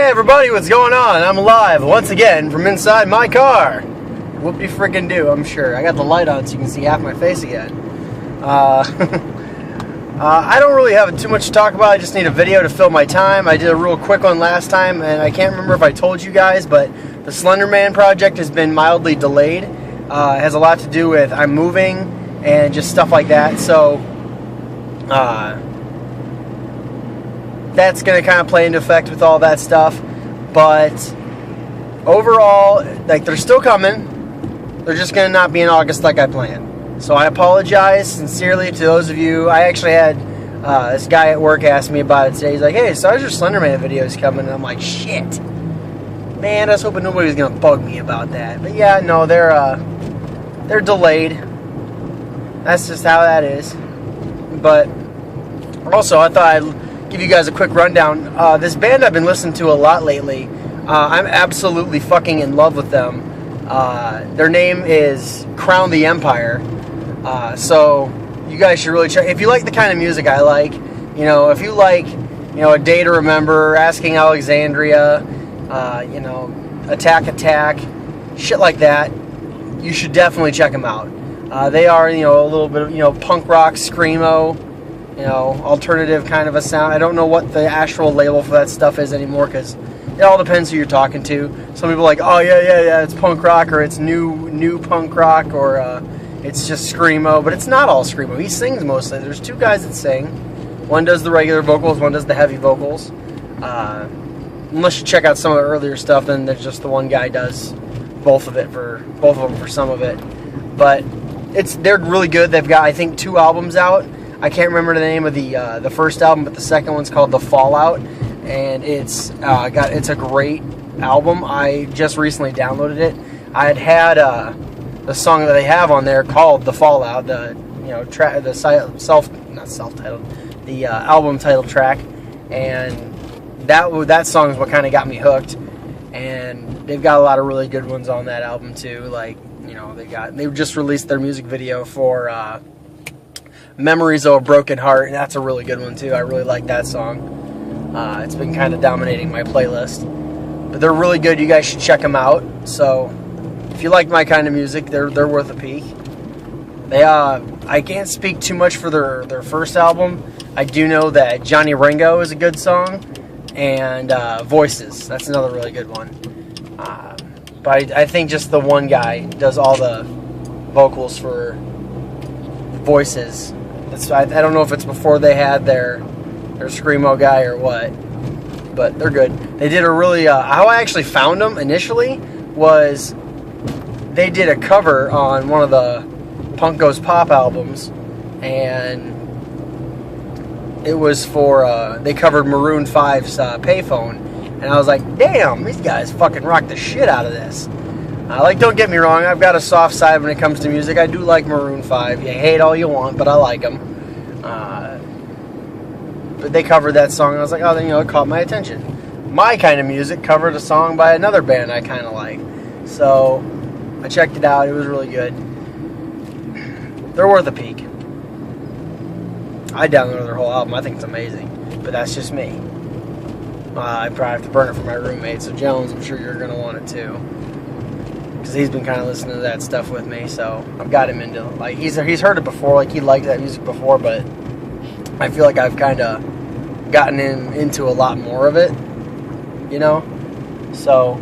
everybody, what's going on? I'm alive once again from inside my car. Whoopie freaking do, I'm sure. I got the light on so you can see half my face again. I don't really have too much to talk about. I just need a video to fill my time. I did a real quick one last time, and I can't remember if I told you guys, but the Slender Man project has been mildly delayed. It has a lot to do with I'm moving and just stuff like that. So that's going to kind of play into effect with all that stuff. But overall, like, they're still coming. They're just going to not be in August like I planned. So I apologize sincerely to those of you. I actually had this guy at work ask me about it today. He's like, hey, so how's your Slenderman videos coming? And I'm like, shit. Man, I was hoping nobody was going to bug me about that. But yeah, no, they're delayed. That's just how that is. But also, I thought I'd give you guys a quick rundown. This band I've been listening to a lot lately, I'm absolutely fucking in love with them. Their name is Crown the Empire. So you guys should really check. If you like the kind of music I like, you know, if you like, you know, A Day to Remember, Asking Alexandria, you know, Attack, shit like that, you should definitely check them out. They are, you know, a little bit of, you know, punk rock, screamo, you know, alternative kind of a sound. I don't know what the actual label for that stuff is anymore, because it all depends who you're talking to. Some people are like, oh yeah, it's punk rock, or it's new punk rock, or it's just screamo. But it's not all screamo. He sings mostly. There's two guys that sing. One does the regular vocals, one does the heavy vocals. Unless you check out some of the earlier stuff, then there's just the one guy does both of them for some of it. But they're really good. They've got, I think, 2 albums out. I can't remember the name of the first album, but the second one's called The Fallout, and it's a great album. I just recently downloaded it. I had the song that they have on there called The Fallout, the album title track, and that song is what kind of got me hooked. And they've got a lot of really good ones on that album too. Like, you know, they just released their music video for Memories of a Broken Heart, and that's a really good one too. I really like that song. It's been kind of dominating my playlist. But they're really good. You guys should check them out. So if you like my kind of music, they're worth a peek. I can't speak too much for their first album. I do know that Johnny Ringo is a good song, and Voices, that's another really good one. But I think just the one guy does all the vocals for Voices. I don't know if it's before they had their screamo guy or what, but they're good. They did a really how I actually found them initially was they did a cover on one of the Punk Goes Pop albums, and it was for they covered Maroon 5's Payphone, and I was like, damn, these guys fucking rock the shit out of this. Like, don't get me wrong, I've got a soft side when it comes to music. I do like Maroon 5. You hate all you want, but I like them. But they covered that song, and I was like, oh, then, you know, it caught my attention. My kind of music covered a song by another band I kind of like. So I checked it out. It was really good. They're worth a peek. I downloaded their whole album. I think it's amazing. But that's just me. I probably have to burn it for my roommate. So Jones, I'm sure you're going to want it too. Because he's been kind of listening to that stuff with me, so I've got him into, like, he's heard it before, like, he liked that music before, but I feel like I've kind of gotten into a lot more of it, you know, so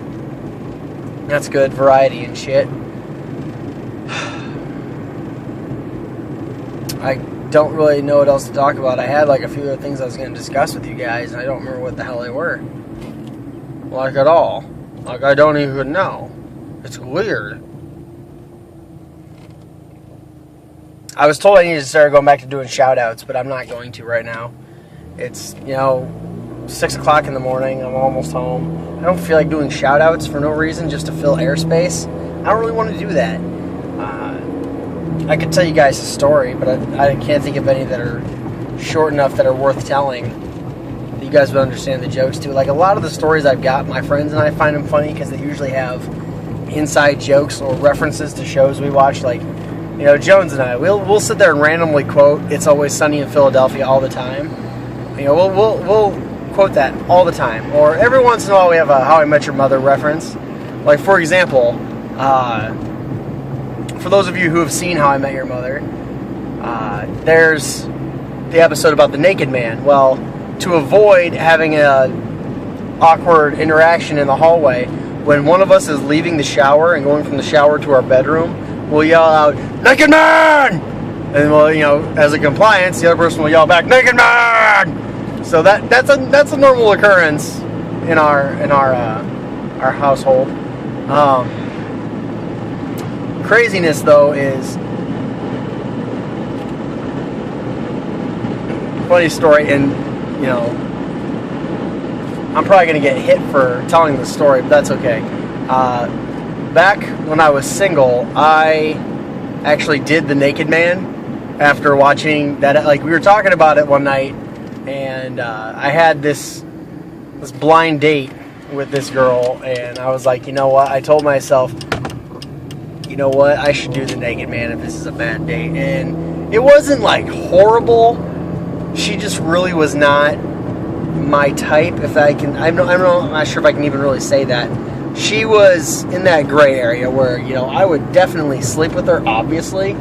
that's good, variety and shit. I don't really know what else to talk about. I had, like, a few other things I was going to discuss with you guys, and I don't remember what the hell they were, like, at all. Like, I don't even know. It's weird. I was told I needed to start going back to doing shout-outs, but I'm not going to right now. It's, you know, 6 o'clock in the morning. I'm almost home. I don't feel like doing shout-outs for no reason, just to fill airspace. I don't really want to do that. I could tell you guys a story, but I can't think of any that are short enough that are worth telling. You guys would understand the jokes, too. Like, a lot of the stories I've got, my friends and I find them funny because they usually have inside jokes or references to shows we watch. Like, you know, Jones and I, we'll sit there and randomly quote It's Always Sunny in Philadelphia all the time. You know, we'll quote that all the time. Or every once in a while we have a How I Met Your Mother reference. Like, for example, for those of you who have seen How I Met Your Mother, there's the episode about the naked man. Well, to avoid having a awkward interaction in the hallway, when one of us is leaving the shower and going from the shower to our bedroom, we'll yell out, "Naked man!" And well, you know, as a compliance, the other person will yell back, "Naked man!" So that's a normal occurrence in our household. Craziness though is, funny story, and you know, I'm probably gonna get hit for telling this story, but that's okay. Back when I was single, I actually did the naked man after watching that. Like, we were talking about it one night, and I had this blind date with this girl, and I was like, you know what? I told myself, you know what? I should do the naked man if this is a bad date. And it wasn't like horrible. She just really was not my type. If I can, I'm not sure if I can even really say that. She was in that gray area where, you know, I would definitely sleep with her, obviously,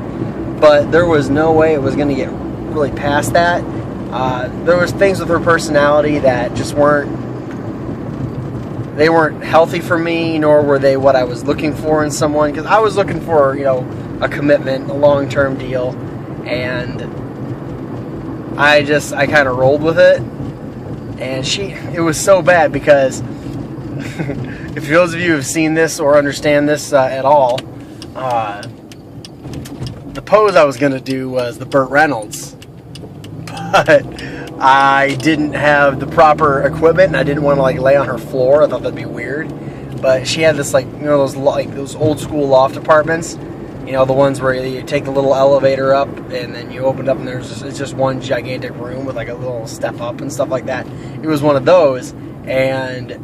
but there was no way it was going to get really past that. There was things with her personality that just weren't healthy for me, nor were they what I was looking for in someone, because I was looking for, you know, a commitment, a long-term deal, and I kind of rolled with it. And it was so bad because if those of you who have seen this or understand this at all, the pose I was going to do was the Burt Reynolds, but I didn't have the proper equipment, and I didn't want to like lay on her floor. I thought that'd be weird. But she had this, like, you know, those old school loft apartments, you know, the ones where you take the little elevator up and then you open it up and it's just one gigantic room with like a little step up and stuff like that. It was one of those, and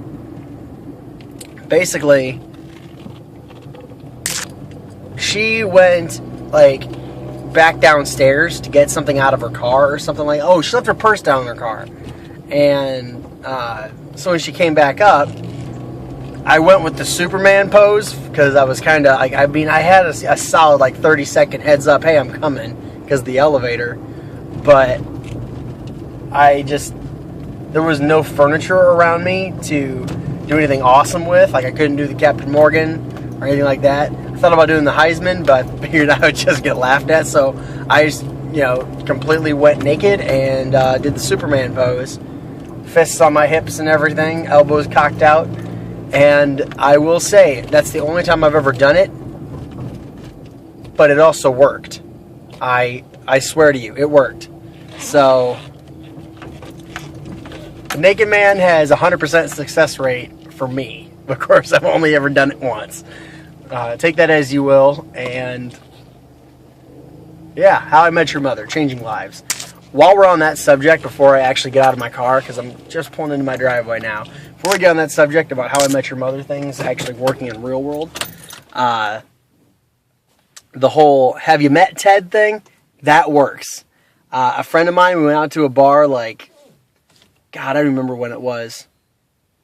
basically she went like back downstairs to get something out of her car or something like. Oh, she left her purse down in her car, and so when she came back up, I went with the Superman pose because I was kind of like, I mean, I had a solid like 30-second heads up, hey, I'm coming, because of the elevator, but there was no furniture around me to do anything awesome with. Like, I couldn't do the Captain Morgan or anything like that. I thought about doing the Heisman, but I figured I would just get laughed at, so I just, you know, completely went naked and did the Superman pose. Fists on my hips and everything, elbows cocked out. And I will say, that's the only time I've ever done it, but it also worked. I swear to you, it worked. So, the naked man has a 100% success rate for me. Of course, I've only ever done it once. Take that as you will, and yeah, How I Met Your Mother, changing lives. While we're on that subject, before I actually get out of my car, because I'm just pulling into my driveway now, before we get on that subject about How I Met Your Mother things actually working in real world, the whole "have you met Ted" thing, that works. A friend of mine, we went out to a bar like, God, I don't remember when it was.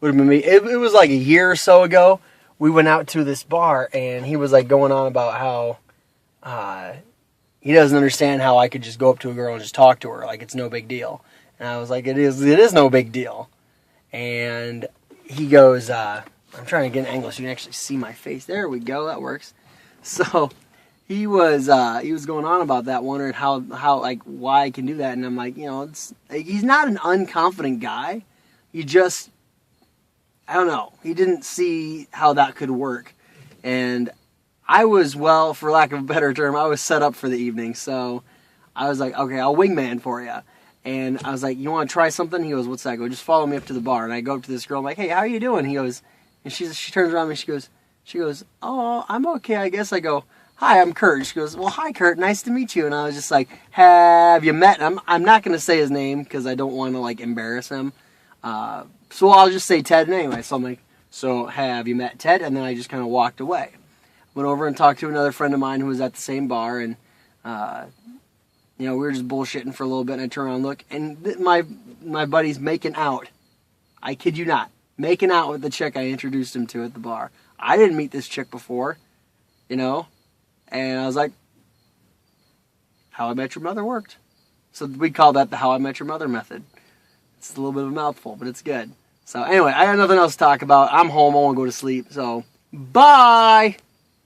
Would have been me. It was like a year or so ago. We went out to this bar, and he was like going on about how he doesn't understand how I could just go up to a girl and just talk to her like it's no big deal. And I was like, it is no big deal. And he goes, I'm trying to get an angle so you can actually see my face. There we go, that works. So he was going on about that, wondering how like why I can do that. And I'm like, you know, it's like, he's not an unconfident guy. He just, I don't know, he didn't see how that could work. And I was, well, for lack of a better term, I was set up for the evening. So I was like, okay, I'll wingman for you. And I was like, you want to try something? He goes, what's that? I go, just follow me up to the bar. And I go up to this girl. I'm like, hey, how are you doing? He goes, and she turns around and she goes, oh, I'm okay, I guess. I go, hi, I'm Kurt. She goes, well, hi, Kurt, nice to meet you. And I was just like, have you met him? I'm not going to say his name because I don't want to, like, embarrass him. So I'll just say Ted anyway. So I'm like, so have you met Ted? And then I just kind of walked away. Went over and talked to another friend of mine who was at the same bar, and you know, we were just bullshitting for a little bit, and I turn around and look, and my buddy's making out I kid you not. Making out with the chick I introduced him to at the bar. I didn't meet this chick before, you know? And I was like, How I Met Your Mother worked. So we call that the How I Met Your Mother method. It's a little bit of a mouthful, but it's good. So anyway, I got nothing else to talk about. I'm home. I want to go to sleep. So, bye!